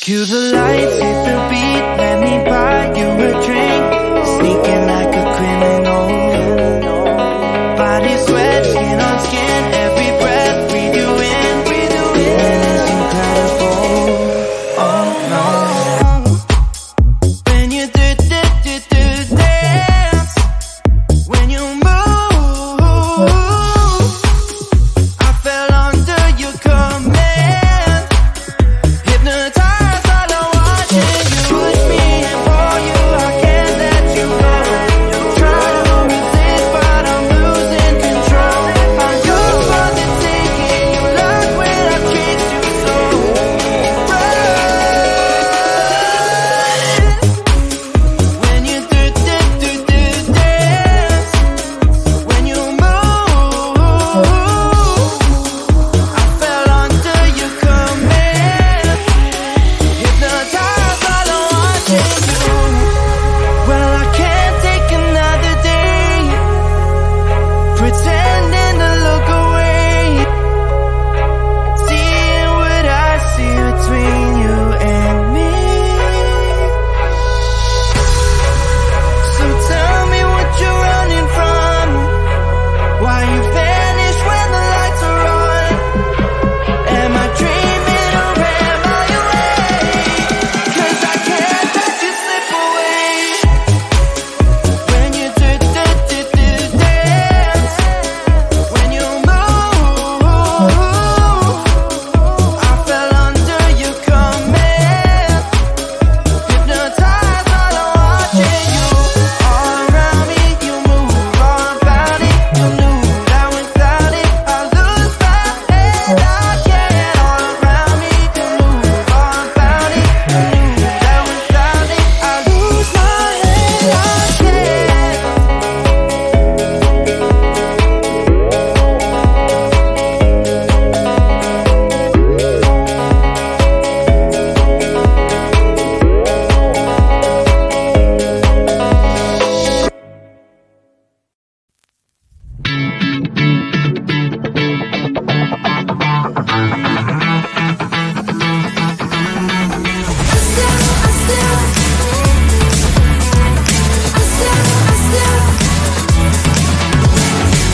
Cue the lights, hit the beat, let me buy you a drink. Sneaking like a criminal. Body sweat, skin on skin, every breath, breathe you in, feeling is incredible. Oh no. When you do dance, when you move, I fell under your command, hypnotized all I watching you. Push me and pull you, I can't let you go. Try to resist but I'm losing control. I'm yours for the taking, you love when I treat you so right. When you do dance, when you move, I fell under your command, hypnotized all I watching you. Well, I can't take another day pretending to look away, seeing what I see between you and me. So tell me what you're running from, why you vanish when the lights are on. Am I dreaming or am I awake? 'Cause I can't let you slip away. When you do dance, when you move, I fell under your command, hypnotized all I watching you. All around me, you move, all about it. You knew that without it, I lose my head. I can't. All around me, you move, all about it. You knew that without it, I lose my head. I can't.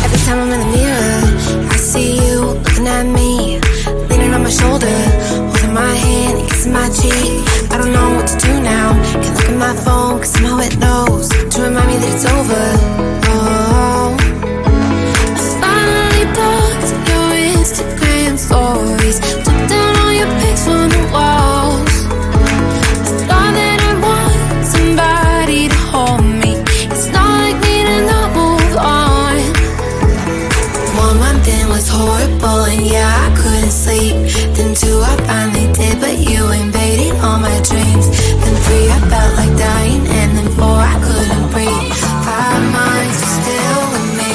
Every time I'm in the mirror, I see you looking at me, leaning on my shoulder, holding my hand, kissing my cheek. I don't know what to do now. Can't look at my phone, 'cause somehow it knows to remind me that it's over. Oh, I finally blocked your Instagram stories, took down all your pics from the walls. I thought that I want somebody to hold me. It's not like me to not move on. 1 month in was horrible and yeah, I couldn't sleep. Then 2, I finally did, but you invaded all my dreams. Then 3, I felt like dying, and then 4, I couldn't breathe. 5 months, you're still with me.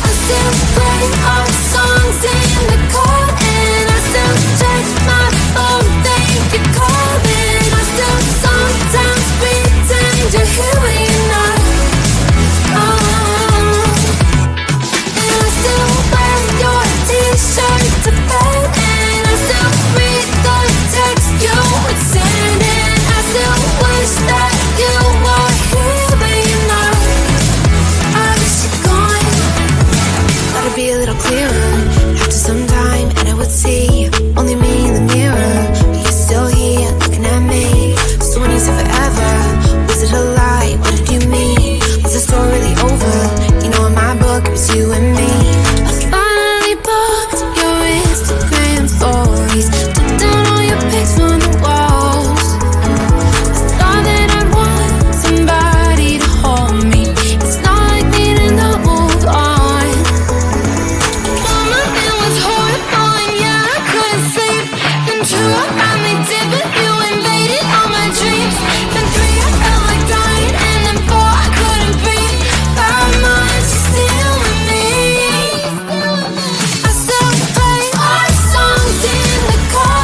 I still play our songs in the car, and I still check my phone, think you're calling. I still sometimes pretend you're here when you're not. And I still wear your t-shirt to bed, and I still read the text you would send, and I still wish that you were here but you're not. I wish you're gone. Thought it'd be a little clearer after some time, and I would see only me in the mirror, but you're still here looking at me. So when you said forever, was it a lie? What did you mean? Was the story really over? You know in my book it was you and me. I finally blocked your Instagram stories, took down all your pics from the walls. I thought that I'd want somebody to hold me. It's not like me to not move on. 1 month it was horrible and yeah, I couldn't sleep. Then 2, I finally did, but you invaded all my dreams. Then 3, I felt like dying, and then 4, I couldn't breathe. 5 months, you're still with me. I still play our songs in the car,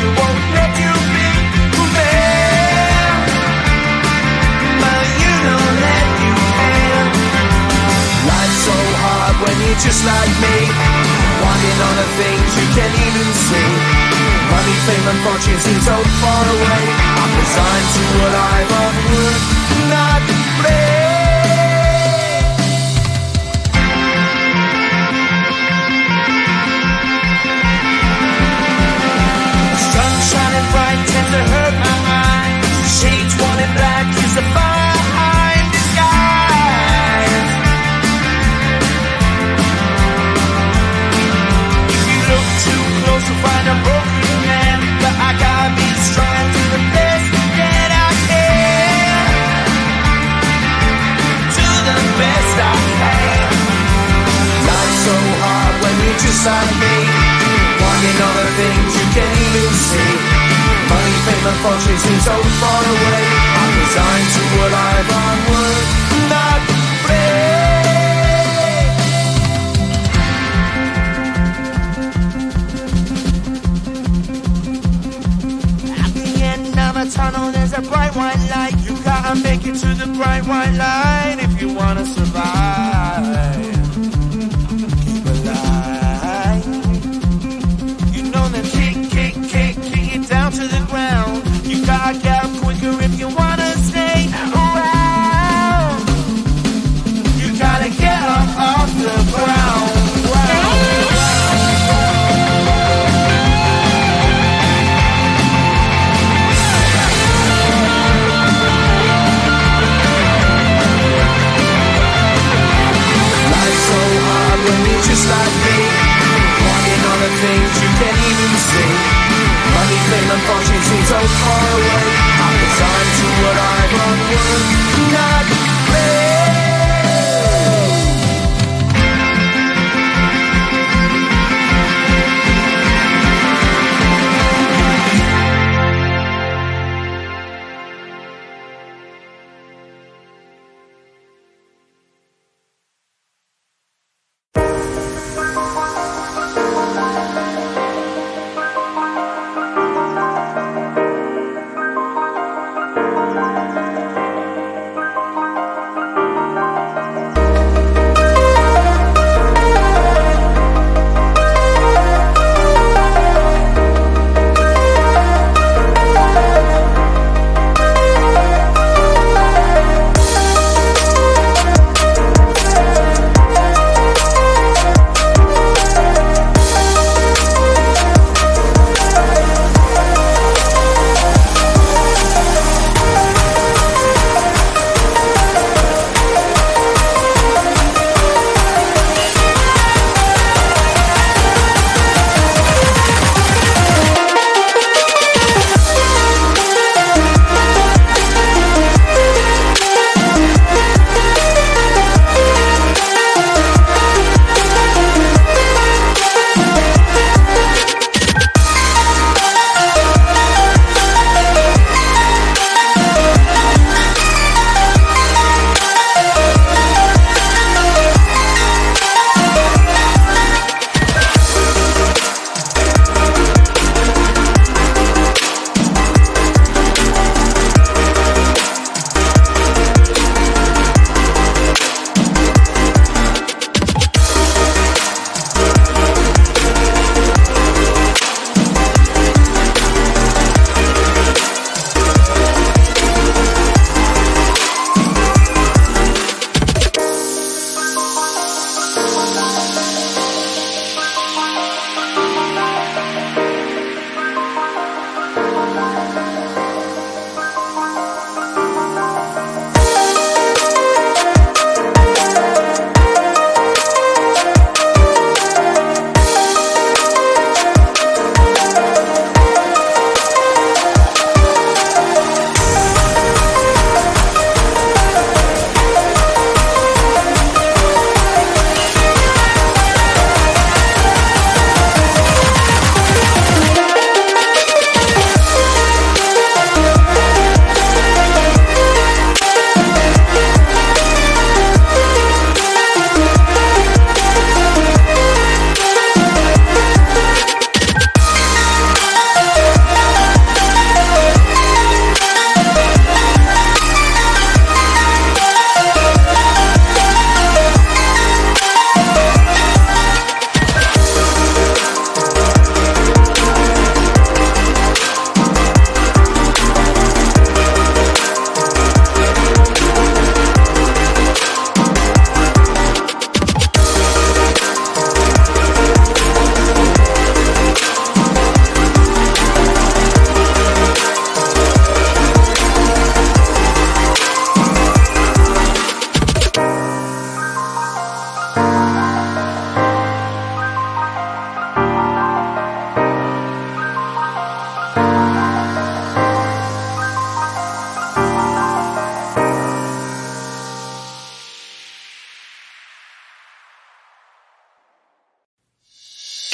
you won't let you be man, but you don't let you in. Life's so hard when you're just like me, wanting all the things you can't even see. Money, fame and fortune seem so far away. I'm resigned to what I've would not play. Sun shining bright tends to hurt my mind. Shades worn in black is the fire in disguise. If you look too close you'll find a broken man, but I gotta be strong to the best that I can. To the best I can. Life's so hard when you're just like me, wanting all the things you can't even see. Money, fame and fortune seem so far away. I'm resigned to what I've would not play. At the end of a tunnel there's a bright white light. You gotta make it to the bright white light if you wanna survive. Keep alive. You know that kick it down to the ground. You gotta get up quicker if you wanna stay around. You gotta get up off the ground. Life's so hard when you're just like me, wanting all the things you can't even see. Money, fame and fortune seem so far away. I'm resigned to what I've would not play.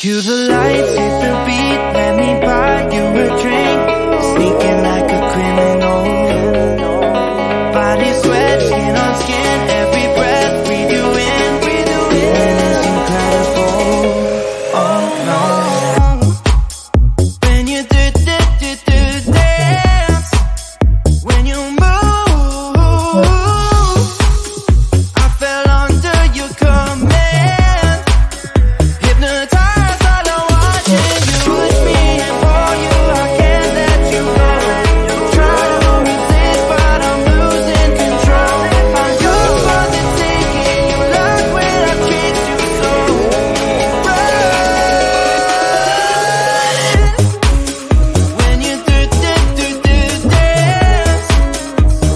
Cue the lights, hit the beat, let me buy you a drink. Sneaking like a criminal. Body sweat, skin on skin, every breath, breathe you in, and it's incredible. Oh no. When you do dance, when you move, I fell under your command. Hypnotized, all I'm watching you. Push me and pull you, I can't let you go. Try to resist, but I'm losing control. I'm yours for the taking. You love when I treat you so right. When you do dance,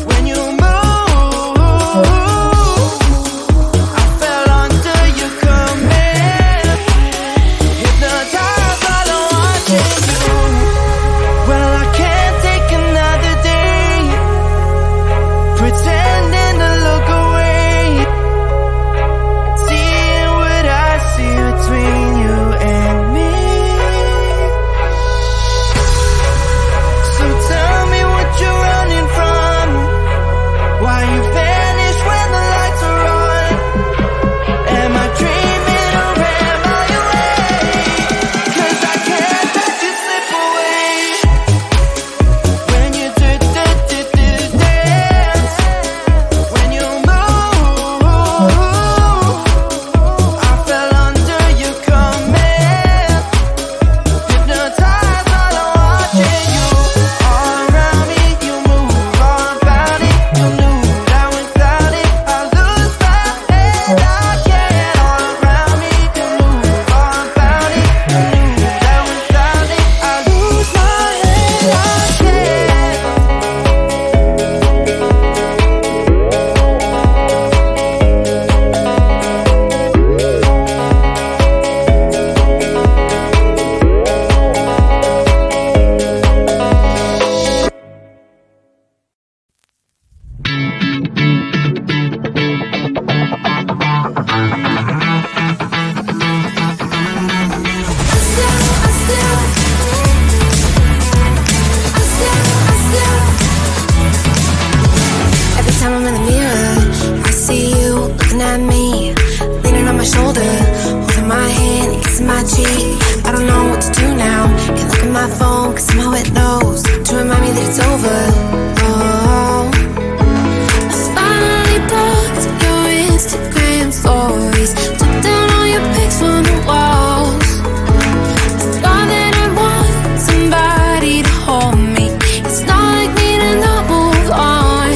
when you move, I fell under your command. Hypnotized, all I'm watching you. Well, I can't take another day pretending to look away, seeing what I see between you and me. So tell me what you're running from, why you vanish when the lights are on. Am I dreaming or am I awake? 'Cause I can't let you slip away. When you do dance, when you move, I fell under your command. Hypnotized, all I'm watching you. All around me, you move, all about it. You knew that without it, I lose my head. I can't. All around me, you move, all about it. You knew that without it, I lose my head. I can't. Every time I'm in the mirror, I see you looking at me, leaning on my shoulder, holding my hand, kissing my cheek. I don't know what to do now. Can't look at my phone, 'cause somehow it knows to remind me that it's over. Oh, I finally blocked your Instagram stories, took down all your pics from the walls. I thought that I'd want somebody to hold me. It's not like me to not move on.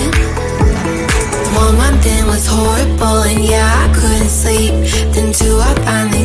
1 month in was horrible, and yeah, I couldn't sleep. Then 2, I finally